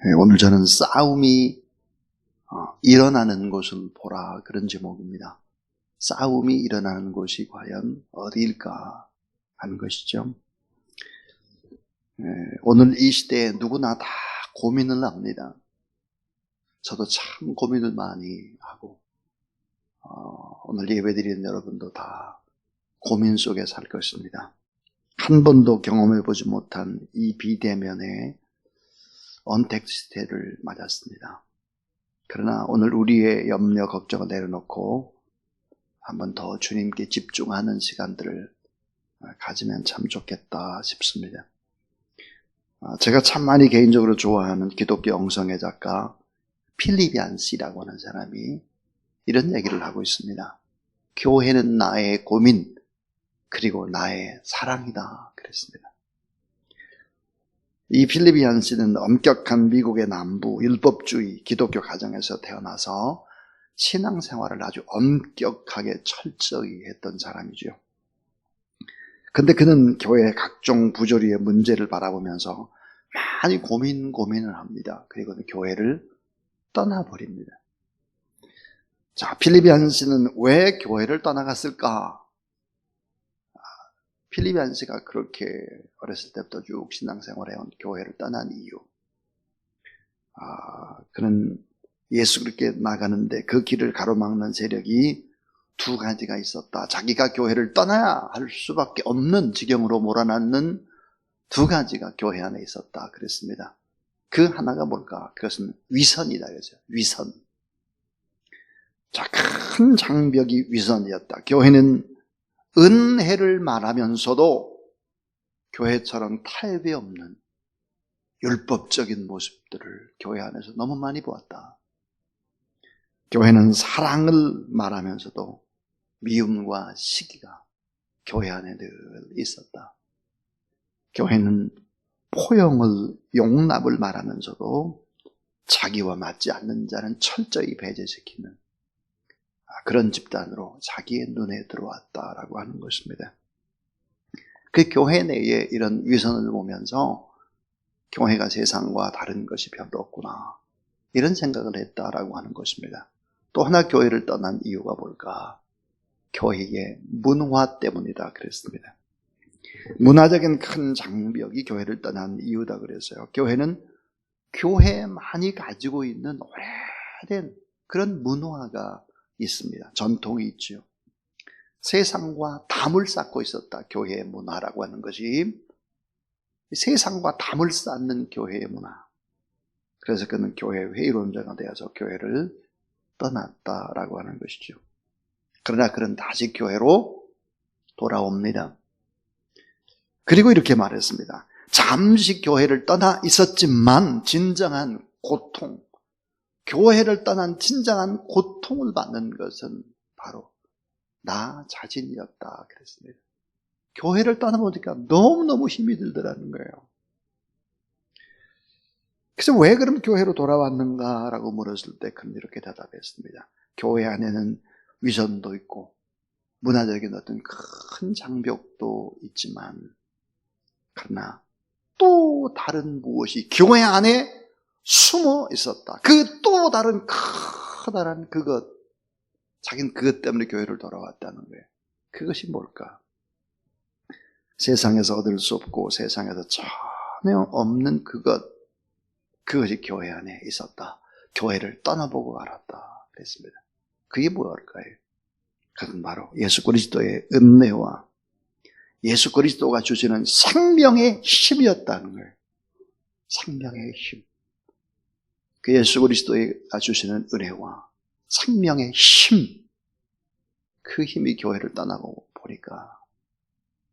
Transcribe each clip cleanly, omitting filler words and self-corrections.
오늘 저는 싸움이 일어나는 곳을 보라, 그런 제목입니다. 싸움이 일어나는 곳이 과연 어디일까 하는 것이죠. 오늘 이 시대에 누구나 다 고민을 합니다. 저도 참 고민을 많이 하고 오늘 예배드리는 여러분도 다 고민 속에 살 것입니다. 한 번도 경험해보지 못한 이 비대면의 언택트 시대를 맞았습니다. 그러나 오늘 우리의 염려, 걱정을 내려놓고 한 번 더 주님께 집중하는 시간들을 가지면 참 좋겠다 싶습니다. 제가 참 많이 개인적으로 좋아하는 기독교 영성의 작가 필립 얀시라고 하는 사람이 이런 얘기를 하고 있습니다. 교회는 나의 고민, 그리고 나의 사랑이다 그랬습니다. 이 필립 얀시는 엄격한 미국의 남부 율법주의 기독교 가정에서 태어나서 신앙생활을 아주 엄격하게 철저히 했던 사람이죠. 근데 그는 교회의 각종 부조리의 문제를 바라보면서 많이 고민을 합니다. 그리고 교회를 떠나버립니다. 자, 필립 얀시는 왜 교회를 떠나갔을까? 필립 얀시가 그렇게 어렸을 때부터 쭉 신앙생활을 해온 교회를 떠난 이유, 그는 예수 그렇게 나가는데 그 길을 가로막는 세력이 두 가지가 있었다. 자기가 교회를 떠나야 할 수밖에 없는 지경으로 몰아넣는 두 가지가 교회 안에 있었다 그랬습니다. 그 하나가 뭘까? 그것은 위선이다 그랬어요. 위선. 자, 큰 장벽이 위선이었다. 교회는 은혜를 말하면서도 교회처럼 타협이 없는 율법적인 모습들을 교회 안에서 너무 많이 보았다. 교회는 사랑을 말하면서도 미움과 시기가 교회 안에 늘 있었다. 교회는 포용을, 용납을 말하면서도 자기와 맞지 않는 자는 철저히 배제시키는 그런 집단으로 자기의 눈에 들어왔다라고 하는 것입니다. 그 교회 내에 이런 위선을 보면서 교회가 세상과 다른 것이 별로 없구나, 이런 생각을 했다라고 하는 것입니다. 또 하나 교회를 떠난 이유가 뭘까? 교회의 문화 때문이다 그랬습니다. 문화적인 큰 장벽이 교회를 떠난 이유다 그랬어요. 교회는 교회만이 가지고 있는 오래된 그런 문화가 있습니다. 전통이 있죠. 세상과 담을 쌓고 있었다. 교회의 문화라고 하는 것이 세상과 담을 쌓는 교회의 문화. 그래서 그는 교회 회의론자가 되어서 교회를 떠났다라고 하는 것이죠. 그러나 그는 다시 교회로 돌아옵니다. 그리고 이렇게 말했습니다. 잠시 교회를 떠나 있었지만 진정한 고통, 교회를 떠난 진정한 고통을 받는 것은 바로 나 자신이었다 그랬습니다. 교회를 떠나보니까 너무너무 힘이 들더라는 거예요. 그래서 왜 그럼 교회로 돌아왔는가라고 물었을 때 그는 이렇게 대답했습니다. 교회 안에는 위선도 있고 문화적인 어떤 큰 장벽도 있지만, 그러나 또 다른 무엇이 교회 안에 숨어 있었다. 그 또 다른 커다란 그것, 자기는 그것 때문에 교회를 돌아왔다는 거예요. 그것이 뭘까? 세상에서 얻을 수 없고 세상에서 전혀 없는 그것이 교회 안에 있었다. 교회를 떠나보고 알았다 그랬습니다. 그게 뭘까요? 그건 바로 예수 그리스도의 은혜와 예수 그리스도가 주시는 생명의 힘이었다는 거예요. 생명의 힘. 그 예수 그리스도가 주시는 은혜와 생명의 힘, 그 힘이 교회를 떠나고 보니까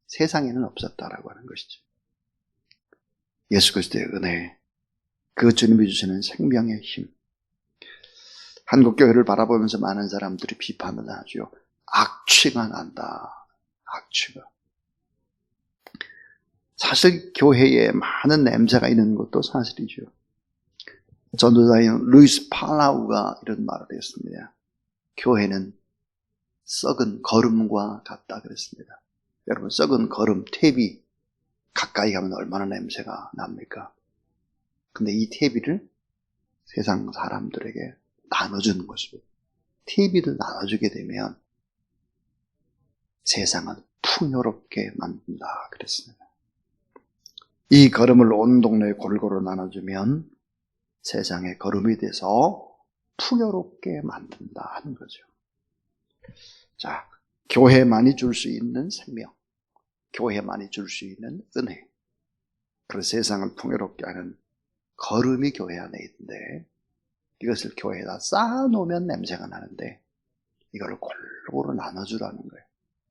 세상에는 없었다라고 하는 것이죠. 예수 그리스도의 은혜, 그 주님이 주시는 생명의 힘. 한국 교회를 바라보면서 많은 사람들이 비판을 하죠. 악취가 난다. 악취가. 사실 교회에 많은 냄새가 있는 것도 사실이죠. 전도자인 루이스 팔라우가 이런 말을 했습니다. 교회는 썩은 거름과 같다 그랬습니다. 여러분, 썩은 거름, 탭이 가까이 가면 얼마나 냄새가 납니까? 근데 이 탭을 세상 사람들에게 나눠주는 것입니다. TV를 나눠주게 되면 세상을 풍요롭게 만든다 그랬습니다. 이 거름을 온 동네에 골고루 나눠주면 세상의 거름이 돼서 풍요롭게 만든다 하는 거죠. 자, 교회만이 줄 수 있는 생명, 교회만이 줄 수 있는 은혜, 그런 세상을 풍요롭게 하는 거름이 교회 안에 있는데, 이것을 교회에다 쌓아놓으면 냄새가 나는데 이걸 골고루 나눠주라는 거예요.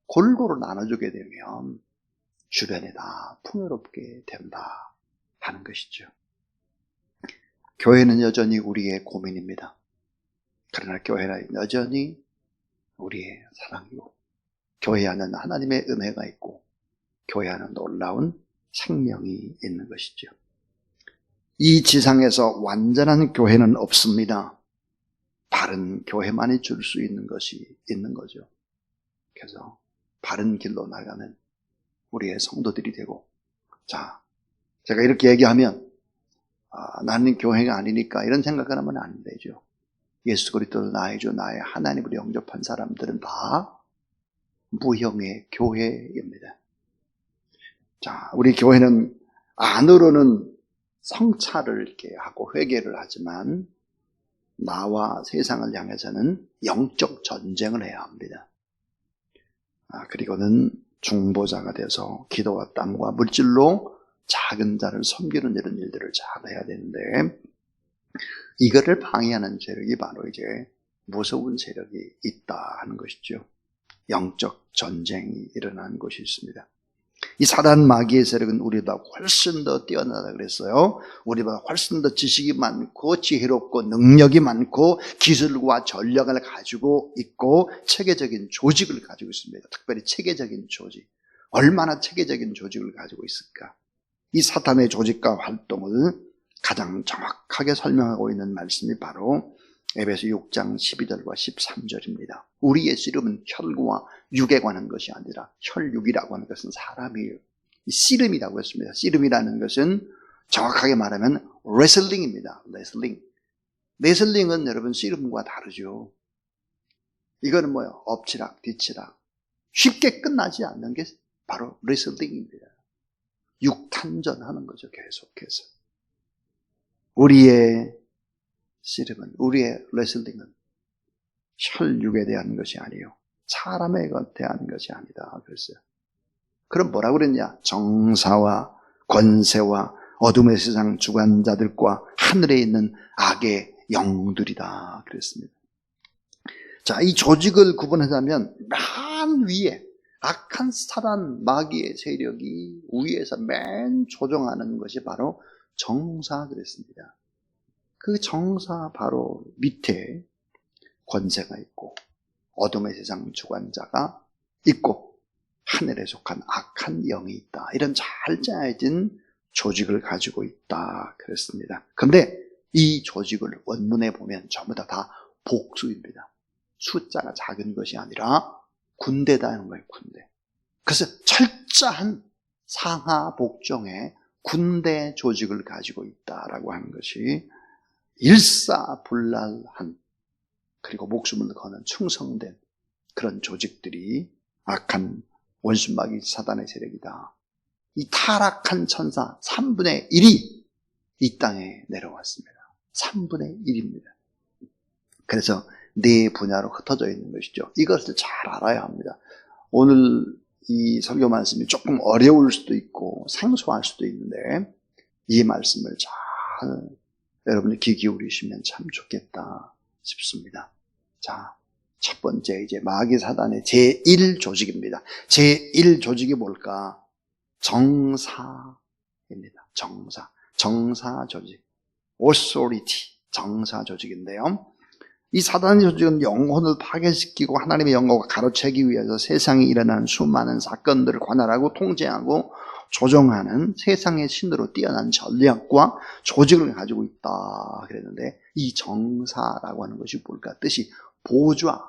골고루 나눠주게 되면 주변에 다 풍요롭게 된다 하는 것이죠. 교회는 여전히 우리의 고민입니다. 그러나 교회는 여전히 우리의 사랑이고, 교회 안에는 하나님의 은혜가 있고, 교회 안에는 놀라운 생명이 있는 것이죠. 이 지상에서 완전한 교회는 없습니다. 바른 교회만이 줄 수 있는 것이 있는 거죠. 그래서 바른 길로 나가는 우리의 성도들이 되고, 자, 제가 이렇게 얘기하면 나는 교회가 아니니까 이런 생각을 하면 안 되죠. 예수 그리스도를 나의 주, 나의 하나님으로 영접한 사람들은 다 무형의 교회입니다. 자, 우리 교회는 안으로는 성찰을 이렇게 하고 회개를 하지만 나와 세상을 향해서는 영적 전쟁을 해야 합니다. 그리고는 중보자가 돼서 기도와 땀과 물질로 작은 자를 섬기는 이런 일들을 잘 해야 되는데, 이거를 방해하는 세력이 바로 이제 무서운 세력이 있다 하는 것이죠. 영적 전쟁이 일어나는 것이 있습니다. 이 사단 마귀의 세력은 우리보다 훨씬 더 뛰어나다 그랬어요. 우리보다 훨씬 더 지식이 많고 지혜롭고 능력이 많고 기술과 전략을 가지고 있고 체계적인 조직을 가지고 있습니다. 특별히 체계적인 조직. 얼마나 체계적인 조직을 가지고 있을까? 이 사탄의 조직과 활동을 가장 정확하게 설명하고 있는 말씀이 바로 에베소 6장 12절과 13절입니다. 우리의 씨름은 혈과 육에 관한 것이 아니라, 혈육이라고 하는 것은 사람이에요. 씨름이라고 했습니다. 씨름이라는 것은 정확하게 말하면 레슬링입니다. 레슬링은 여러분 씨름과 다르죠. 이거는 뭐예요? 엎치락 뒤치락. 쉽게 끝나지 않는 게 바로 레슬링입니다. 육탄전 하는 거죠. 계속해서. 우리의 씨름은, 우리의 레슬링은 혈육에 대한 것이 아니요, 사람에 대한 것이 아니다 그랬어요. 그럼 뭐라고 그랬냐? 정사와 권세와 어둠의 세상 주관자들과 하늘에 있는 악의 영들이다 그랬습니다. 자, 이 조직을 구분하자면 맨 위에 악한 사단 마귀의 세력이 위에서 맨 조종하는 것이 바로 정사 그랬습니다. 그 정사 바로 밑에 권세가 있고 어둠의 세상 주관자가 있고 하늘에 속한 악한 영이 있다. 이런 잘 짜여진 조직을 가지고 있다 그랬습니다. 그런데 이 조직을 원문에 보면 전부 다 복수입니다. 숫자가 작은 것이 아니라 군대다는 거예요. 군대. 그래서 철저한 상하 복종의 군대 조직을 가지고 있다라고 하는 것이 일사불란한, 그리고 목숨을 거는 충성된 그런 조직들이 악한 원수마귀 사단의 세력이다. 이 타락한 천사 3분의 1이 이 땅에 내려왔습니다. 3분의 1입니다. 그래서 네 분야로 흩어져 있는 것이죠. 이것을 잘 알아야 합니다. 오늘 이 설교 말씀이 조금 어려울 수도 있고 생소할 수도 있는데, 이 말씀을 잘 여러분이 귀 기울이시면 참 좋겠다 싶습니다. 자, 첫 번째 이제 마귀 사단의 제1조직입니다. 제1조직이 뭘까? 정사입니다. 정사 조직. authority. 정사 조직인데요. 이 사단의 조직은 영혼을 파괴시키고 하나님의 영광을 가로채기 위해서 세상에 일어나는 수많은 사건들을 관할하고 통제하고 조정하는 세상의 신으로 뛰어난 전략과 조직을 가지고 있다 그랬는데, 이 정사라고 하는 것이 뭘까? 뜻이 보좌.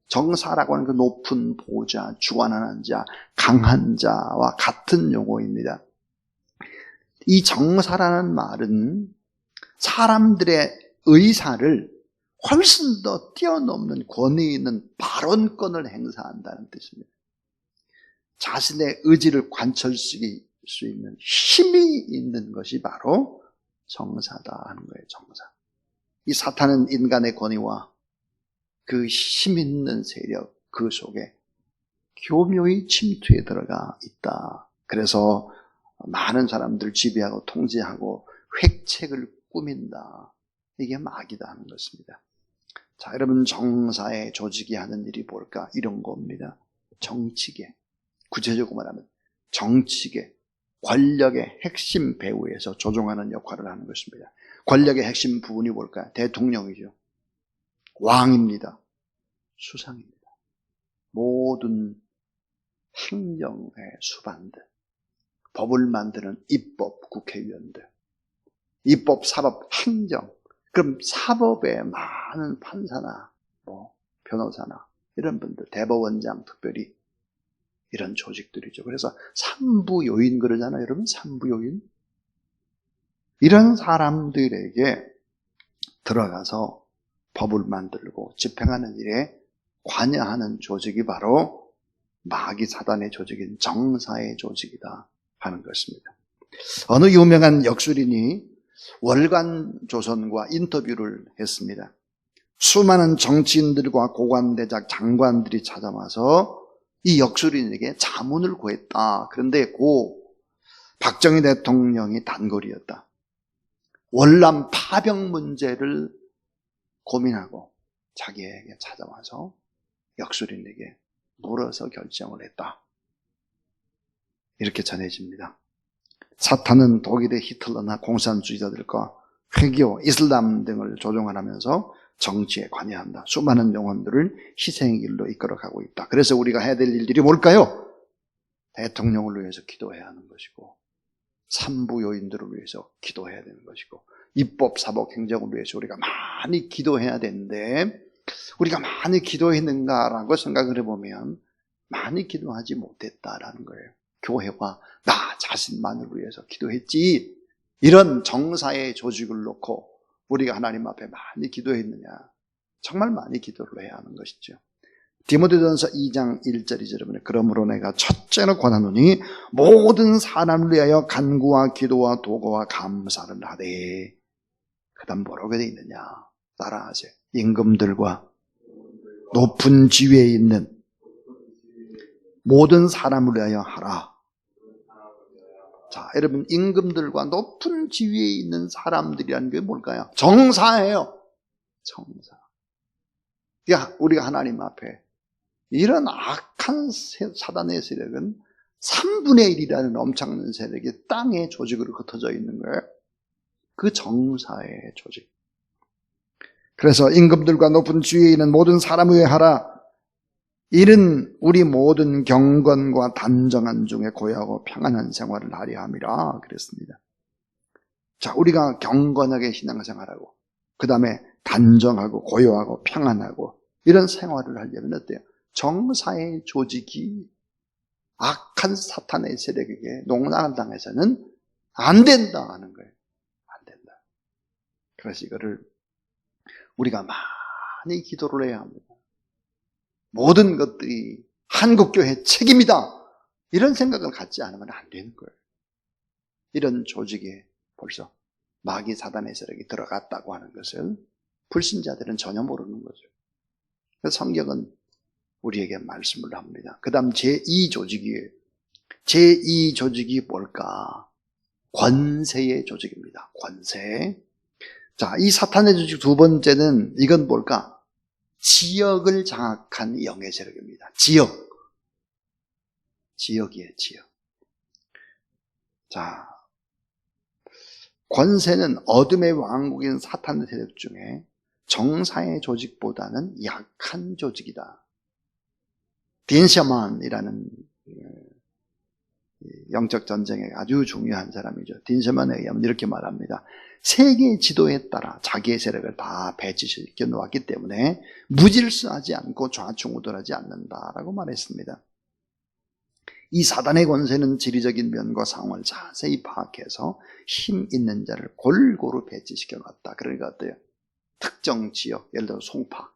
정사라고 하는 그 높은 보좌, 주관하는 자, 강한 자와 같은 용어입니다. 이 정사라는 말은 사람들의 의사를 훨씬 더 뛰어넘는 권위 있는 발언권을 행사한다는 뜻입니다. 자신의 의지를 관철시킬 수 있는 힘이 있는 것이 바로 정사다 하는 거예요. 정사. 이 사탄은 인간의 권위와 그 힘 있는 세력 그 속에 교묘히 침투해 들어가 있다. 그래서 많은 사람들을 지배하고 통제하고 획책을 꾸민다. 이게 마귀다 하는 것입니다. 자, 여러분, 정사의 조직이 하는 일이 뭘까? 이런 겁니다. 정치계, 구체적으로 말하면 정치계, 권력의 핵심 배후에서 조종하는 역할을 하는 것입니다. 권력의 핵심 부분이 뭘까요? 대통령이죠. 왕입니다. 수상입니다. 모든 행정의 수반들, 법을 만드는 입법 국회의원들, 입법, 사법, 행정. 그럼 사법에 많은 판사나 변호사나 이런 분들, 대법원장 특별히 이런 조직들이죠. 그래서 삼부요인 그러잖아요. 여러분, 삼부요인. 이런 사람들에게 들어가서 법을 만들고 집행하는 일에 관여하는 조직이 바로 마귀 사단의 조직인 정사의 조직이다 하는 것입니다. 어느 유명한 역술인이 월간 조선과 인터뷰를 했습니다. 수많은 정치인들과 고관대작 장관들이 찾아와서 이 역술인에게 자문을 구했다. 그런데 고 박정희 대통령이 단골이었다. 월남 파병 문제를 고민하고 자기에게 찾아와서 역술인에게 물어서 결정을 했다. 이렇게 전해집니다. 사탄은 독일의 히틀러나 공산주의자들과 회교, 이슬람 등을 조종하면서 정치에 관여한다. 수많은 영혼들을 희생의 길로 이끌어가고 있다. 그래서 우리가 해야 될 일들이 뭘까요? 대통령을 위해서 기도해야 하는 것이고, 삼부요인들을 위해서 기도해야 되는 것이고, 입법, 사법, 행정을 위해서 우리가 많이 기도해야 되는데, 우리가 많이 기도했는가라고 생각을 해보면 많이 기도하지 못했다라는 거예요. 교회와 나 자신만을 위해서 기도했지. 이런 정사의 조직을 놓고 우리가 하나님 앞에 많이 기도했느냐? 정말 많이 기도를 해야 하는 것이죠. 디모데전서 2장 1절이죠. 여러분, 그러므로 내가 첫째로 권하노니 모든 사람을 위하여 간구와 기도와 도구와 감사를 하되. 그 다음 뭐라고 되어 있느냐? 따라하세요. 임금들과 높은 지위에 있는 모든 사람을 위하여 하라. 자, 여러분, 임금들과 높은 지위에 있는 사람들이라는 게 뭘까요? 정사예요. 정사. 우리가 하나님 앞에 이런 악한 사단의 세력은 3분의 1이라는 엄청난 세력이 땅의 조직으로 흩어져 있는 거예요. 그 정사의 조직. 그래서 임금들과 높은 지위에 있는 모든 사람을 위해 하라. 이는 우리 모든 경건과 단정한 중에 고요하고 평안한 생활을 하려 함이라 그랬습니다. 자, 우리가 경건하게 신앙생활하고 그 다음에 단정하고 고요하고 평안하고 이런 생활을 하려면 어때요? 정사의 조직이 악한 사탄의 세력에게 농락을 당해서는 안 된다 하는 거예요. 안 된다. 그래서 이거를 우리가 많이 기도를 해야 합니다. 모든 것들이 한국교회의 책임이다. 이런 생각을 갖지 않으면 안 되는 거예요. 이런 조직에 벌써 마귀 사단의 세력이 들어갔다고 하는 것을 불신자들은 전혀 모르는 거죠. 그래서 성경은 우리에게 말씀을 합니다. 그 다음 제2조직이에요. 제2조직이 뭘까? 권세의 조직입니다. 권세. 자, 이 사탄의 조직 두 번째는 이건 뭘까? 지역을 장악한 영의 세력입니다. 지역이에요, 지역. 자, 권세는 어둠의 왕국인 사탄의 세력 중에 정사의 조직보다는 약한 조직이다. 딘셔만이라는 영적 전쟁에 아주 중요한 사람이죠. 딘셔만에 의하면 이렇게 말합니다. 세계 지도에 따라 자기의 세력을 다 배치시켜 놓았기 때문에 무질서하지 않고 좌충우돌하지 않는다라고 말했습니다. 이 사단의 권세는 지리적인 면과 상황을 자세히 파악해서 힘 있는 자를 골고루 배치시켜 놨다. 그러니까 어때요? 특정 지역, 예를 들어 송파,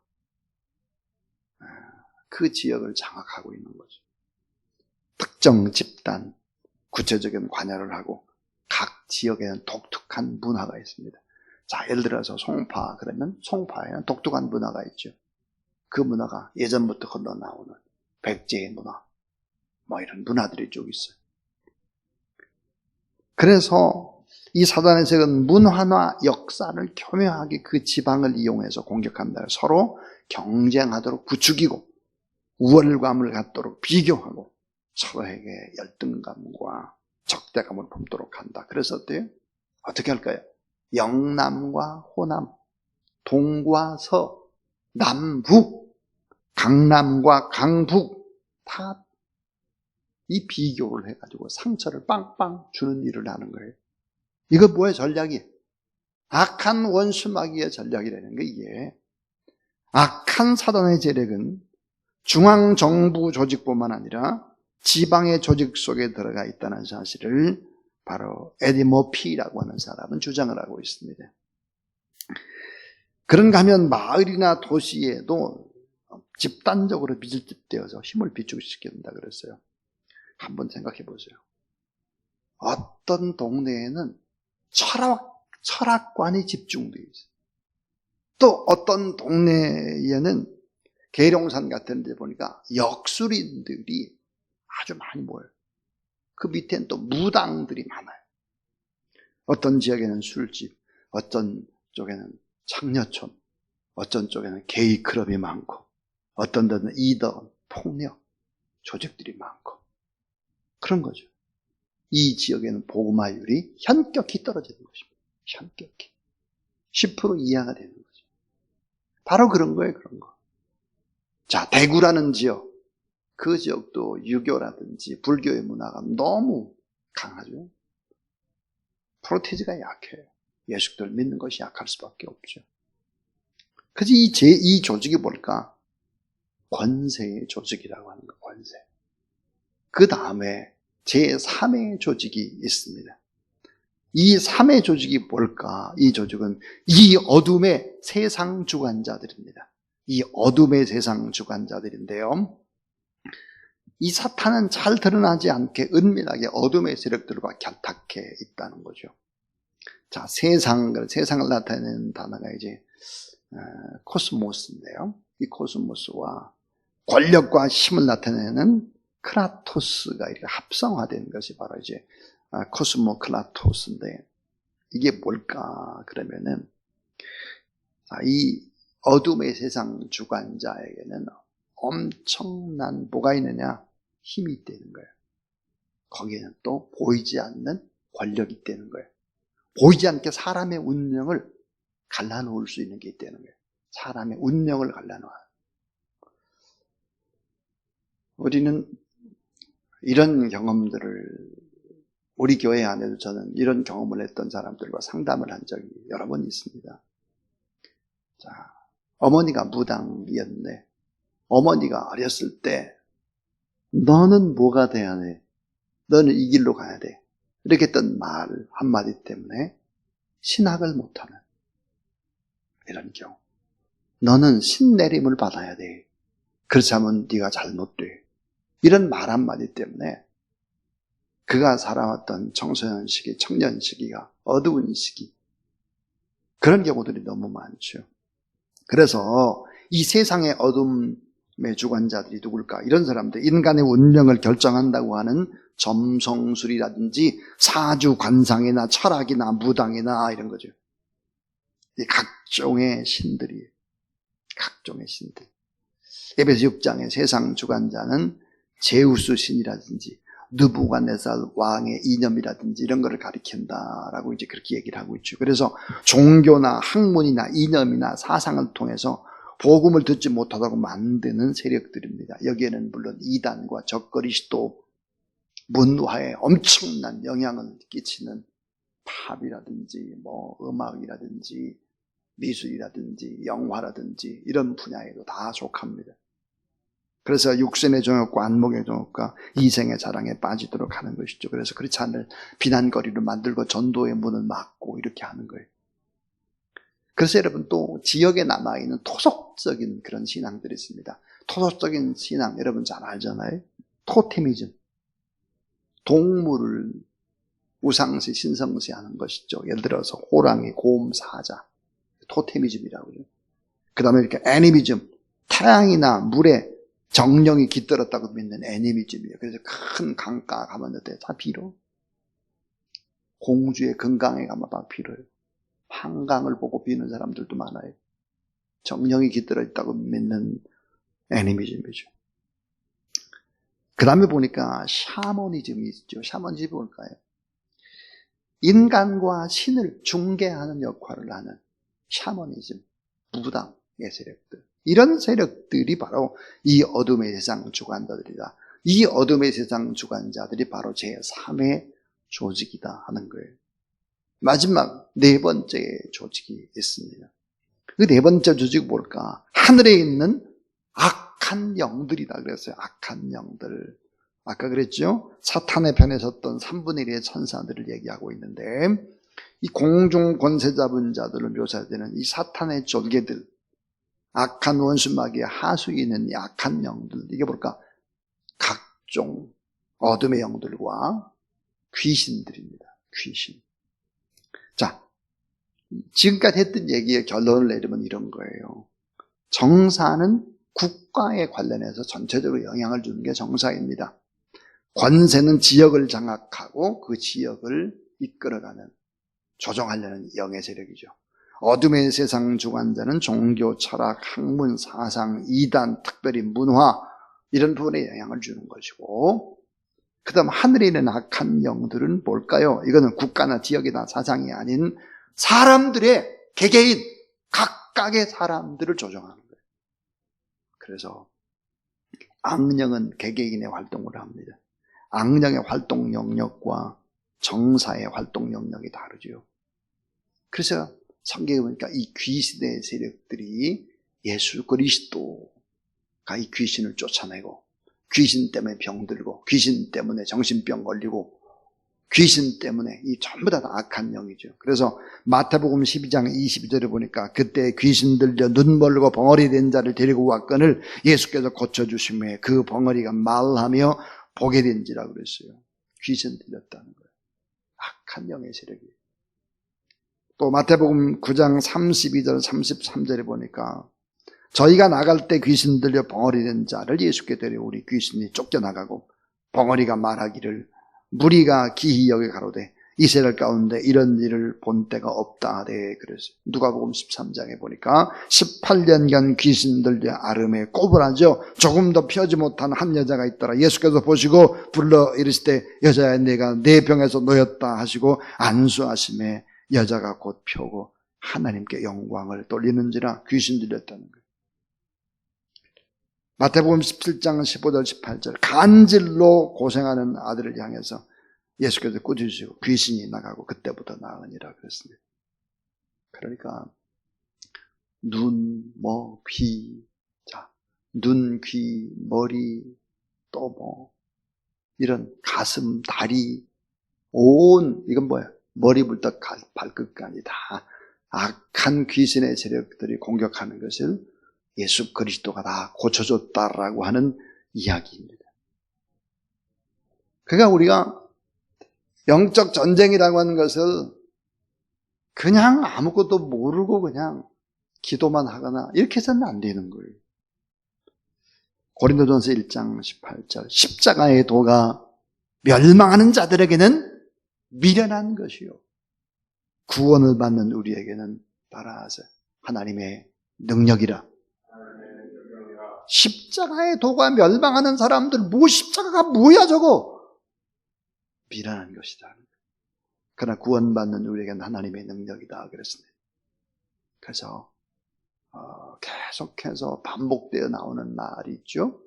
그 지역을 장악하고 있는 거죠. 특정 집단, 구체적인 관여를 하고 각 지역에는 독특한 문화가 있습니다. 자, 예를 들어서 송파, 그러면 송파에는 독특한 문화가 있죠. 그 문화가 예전부터 흘러나오는 백제의 문화, 뭐 이런 문화들이 쭉 있어요. 그래서 이 사단의 세력은 문화나 역사를 교묘하게 그 지방을 이용해서 공격합니다. 서로 경쟁하도록 부추기고 우월감을 갖도록 비교하고 서로에게 열등감과 적대감을 품도록 한다. 그래서 어때요? 어떻게 할까요? 영남과 호남, 동과 서, 남북, 강남과 강북 다 이 비교를 해가지고 상처를 빵빵 주는 일을 하는 거예요. 이거 뭐의 전략이에요? 악한 원수마귀의 전략이라는 게 이게 악한 사단의 재력은 중앙정부 조직뿐만 아니라 지방의 조직 속에 들어가 있다는 사실을 바로 에디 머피라고 하는 사람은 주장을 하고 있습니다. 그런가 하면 마을이나 도시에도 집단적으로 밀집되어서 힘을 비축시켜야 된다 그랬어요. 한번 생각해 보세요. 어떤 동네에는 철학관이 집중되어 있어요. 또 어떤 동네에는 계룡산 같은 데 보니까 역술인들이 아주 많이 모여요. 그 밑에는 또 무당들이 많아요. 어떤 지역에는 술집, 어떤 쪽에는 창녀촌, 어떤 쪽에는 게이클럽이 많고, 어떤 데는 이더, 폭력, 조직들이 많고 그런 거죠. 이 지역에는 복음화율이 현격히 떨어지는 것입니다. 현격히 10% 이하가 되는 거죠. 바로 그런 거예요. 그런 거. 자, 대구라는 지역, 그 지역도 유교라든지 불교의 문화가 너무 강하죠. 프로테지가 약해요. 예수를 믿는 것이 약할 수밖에 없죠. 그래서 이 조직이 뭘까? 권세의 조직이라고 하는 거, 권세. 그 다음에 제3의 조직이 있습니다. 이 3의 조직이 뭘까? 이 조직은 이 어둠의 세상 주관자들입니다. 이 어둠의 세상 주관자들인데요. 이 사탄은 잘 드러나지 않게 은밀하게 어둠의 세력들과 결탁해 있다는 거죠. 자, 세상을 나타내는 단어가 이제 코스모스인데요. 이 코스모스와 권력과 힘을 나타내는 크라토스가 이렇게 합성화된 것이 바로 이제 코스모 클라토스인데, 이게 뭘까? 그러면은 이 어둠의 세상 주관자에게는 엄청난 뭐가 있느냐? 힘이 있다는 거예요. 거기에는 또 보이지 않는 권력이 있다는 거예요. 보이지 않게 사람의 운명을 갈라놓을 수 있는 게 있다는 거예요. 사람의 운명을 갈라놓아요. 우리는 이런 경험들을, 우리 교회 안에도 저는 이런 경험을 했던 사람들과 상담을 한 적이 여러 번 있습니다. 자, 어머니가 무당이었는데 어머니가 어렸을 때 너는 뭐가 돼야 돼? 너는 이 길로 가야 돼. 이렇게 했던 말 한마디 때문에 신학을 못하는 이런 경우. 너는 신내림을 받아야 돼. 그렇지 않으면 네가 잘못돼. 이런 말 한마디 때문에 그가 살아왔던 청소년 시기, 청년 시기가 어두운 시기, 그런 경우들이 너무 많죠. 그래서 이 세상의 어둠의 주관자들이 누굴까? 이런 사람들, 인간의 운명을 결정한다고 하는 점성술이라든지 사주관상이나 철학이나 무당이나 이런 거죠. 이 각종의 신들이, 각종의 신들. 에베소 6장의 세상 주관자는 제우스 신이라든지 느부갓네살 왕의 이념이라든지 이런 거를 가리킨다라고 이제 그렇게 얘기를 하고 있죠. 그래서 종교나 학문이나 이념이나 사상을 통해서 복음을 듣지 못하도록 만드는 세력들입니다. 여기에는 물론 이단과 적그리스도 문화에 엄청난 영향을 끼치는 팝이라든지 뭐 음악이라든지 미술이라든지 영화라든지 이런 분야에도 다 속합니다. 그래서 육신의 정욕과 안목의 정욕과 이생의 자랑에 빠지도록 하는 것이죠. 그래서 그렇지 않을 비난거리를 만들고 전도의 문을 막고 이렇게 하는 거예요. 그래서 여러분 또 지역에 남아있는 토속적인 그런 신앙들이 있습니다. 토속적인 신앙 여러분 잘 알잖아요. 토테미즘. 동물을 우상시, 신성시 하는 것이죠. 예를 들어서 호랑이, 곰, 사자. 토테미즘이라고 그래요. 그 다음에 이렇게 애니미즘. 태양이나 물에 정령이 깃들었다고 믿는 애니미즘이에요. 그래서 큰 강가 가면 다 빌어. 공주의 건강에 가면 막 빌어요. 한강을 보고 비는 사람들도 많아요. 정령이 깃들어 있다고 믿는 애니미즘이죠. 그 다음에 보니까 샤머니즘이 있죠. 샤머니즘이 뭘까요? 인간과 신을 중개하는 역할을 하는 샤머니즘, 무당의 세력들. 이런 세력들이 바로 이 어둠의 세상 주관자들이다. 이 어둠의 세상 주관자들이 바로 제3의 조직이다 하는 거예요. 마지막 네 번째 조직이 있습니다. 그 네 번째 조직이 뭘까? 하늘에 있는 악한 영들이다 그랬어요. 악한 영들. 아까 그랬죠? 사탄의 편에 섰던 3분의 1의 천사들을 얘기하고 있는데 이 공중 권세 잡은 자들을 묘사되는 이 사탄의 졸개들, 악한 원수마귀의 하수에 있는 이 악한 영들, 이게 뭘까? 각종 어둠의 영들과 귀신들입니다. 귀신. 자, 지금까지 했던 얘기의 결론을 내리면 이런 거예요. 정사는 국가에 관련해서 전체적으로 영향을 주는 게 정사입니다. 권세는 지역을 장악하고 그 지역을 이끌어가는, 조정하려는 영의 세력이죠. 어둠의 세상 주관자는 종교, 철학, 학문, 사상, 이단, 특별히 문화 이런 부분에 영향을 주는 것이고, 그 다음 하늘에 있는 악한 영들은 뭘까요? 이거는 국가나 지역이나 사상이 아닌 사람들의 개개인, 각각의 사람들을 조정하는 거예요. 그래서 악령은 개개인의 활동을 합니다. 악령의 활동 영역과 정사의 활동 영역이 다르죠. 그래서 성경에 보니까 이 귀신의 세력들이 예수 그리스도가 이 귀신을 쫓아내고, 귀신 때문에 병들고, 귀신 때문에 정신병 걸리고, 귀신 때문에 이 전부 다 악한 영이죠. 그래서 마태복음 12장 22절에 보니까 그때 귀신 들려 눈 멀고 벙어리 된 자를 데리고 왔거늘 예수께서 고쳐주시며 그 벙어리가 말하며 보게 된지라 그랬어요. 귀신 들렸다는 거예요. 악한 영의 세력이에요. 또 마태복음 9장 32절 33절에 보니까 저희가 나갈 때 귀신 들려 벙어리 된 자를 예수께 데려오니 귀신이 쫓겨나가고 벙어리가 말하기를 무리가 기히 여기 가로되 이스라엘 가운데 이런 일을 본 때가 없다 하되 그랬어요. 누가복음 13장에 보니까 18년간 귀신 들려 아름에 꼬부라져 조금도 펴지 못한 한 여자가 있더라. 예수께서 보시고 불러 이르시되 여자야 내가 내 병에서 놓였다 하시고 안수하심에 여자가 곧 펴고 하나님께 영광을 돌리는지라 귀신 들렸다는 거예요. 마태복음 17장 15절 18절 간질로 고생하는 아들을 향해서 예수께서 꾸짖으시고 귀신이 나가고 그때부터 나으니라 그랬습니다. 그러니까 눈, 귀, 자, 눈, 귀, 머리, 또 이런 가슴, 다리, 이건 뭐야? 머리부터 발끝까지 다 악한 귀신의 세력들이 공격하는 것을 예수 그리스도가 다 고쳐줬다라고 하는 이야기입니다. 그러니까 우리가 영적 전쟁이라고 하는 것을 그냥 아무것도 모르고 그냥 기도만 하거나 이렇게 해서는 안 되는 거예요. 고린도전서 1장 18절 십자가의 도가 멸망하는 자들에게는 미련한 것이요 구원을 받는 우리에게는 따라서 하나님의 능력이라. 십자가의 도가 멸망하는 사람들 십자가가 뭐야 저거? 미련한 것이다. 그러나 구원받는 우리에게는 하나님의 능력이다 그랬습니다. 그래서 계속해서 반복되어 나오는 말이 있죠.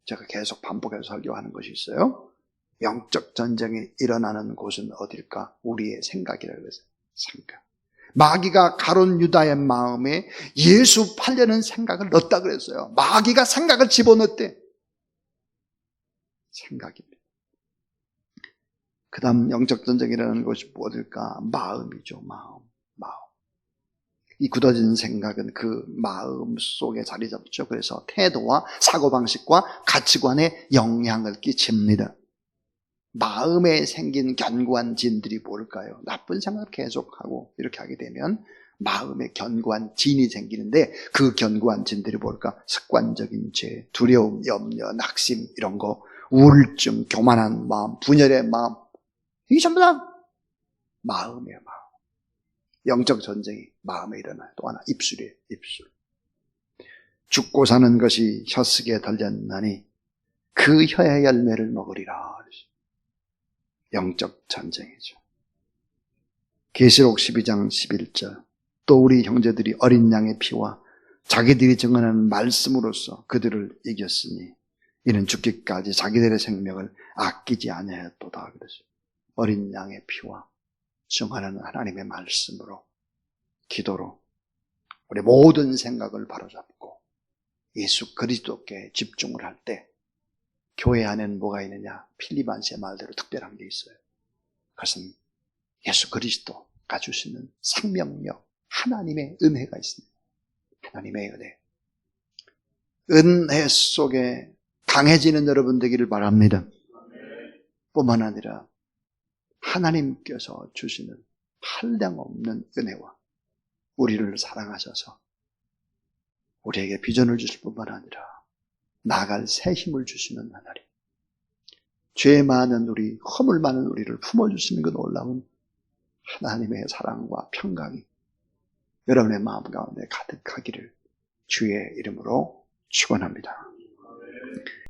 제가 계속 반복해서 설교하는 것이 있어요. 영적 전쟁이 일어나는 곳은 어딜까? 우리의 생각이라고 그랬어요. 생각. 마귀가 가룟 유다의 마음에 예수 팔려는 생각을 넣었다 그랬어요. 마귀가 생각을 집어넣었대. 생각입니다. 그 다음 영적 전쟁이라는 것이 어딜까? 마음이죠. 마음. 이 굳어진 생각은 그 마음 속에 자리 잡죠. 그래서 태도와 사고방식과 가치관에 영향을 끼칩니다. 마음에 생긴 견고한 진들이 뭘까요? 나쁜 생각을 계속하고 이렇게 하게 되면 마음에 견고한 진이 생기는데, 그 견고한 진들이 뭘까? 습관적인 죄, 두려움, 염려, 낙심, 이런 거, 우울증, 교만한 마음, 분열의 마음, 이게 전부 다 마음이에요. 마음. 영적 전쟁이 마음에 일어나요. 또 하나, 입술이에요. 입술. 죽고 사는 것이 혀쓰기에 달렸나니 그 혀의 열매를 먹으리라. 영적 전쟁이죠. 계시록 12장 11절. 또 우리 형제들이 어린 양의 피와 자기들이 증언하는 말씀으로써 그들을 이겼으니 이는 죽기까지 자기들의 생명을 아끼지 아니하였도다. 그러죠. 어린 양의 피와 증언하는 하나님의 말씀으로, 기도로 우리 모든 생각을 바로잡고 예수 그리스도께 집중을 할 때 교회 안에는 뭐가 있느냐? 필립 안스의 말대로 특별한 게 있어요. 그것은 예수 그리스도가 주시는 생명력, 하나님의 은혜가 있습니다. 하나님의 은혜. 은혜 속에 강해지는 여러분 되기를 바랍니다. 뿐만 아니라 하나님께서 주시는 한량없는 은혜와 우리를 사랑하셔서 우리에게 비전을 주실 뿐만 아니라 나아갈 새 힘을 주시는 하나님, 죄 많은 우리, 허물 많은 우리를 품어주시는 그 놀라운 하나님의 사랑과 평강이 여러분의 마음 가운데 가득하기를 주의 이름으로 축원합니다.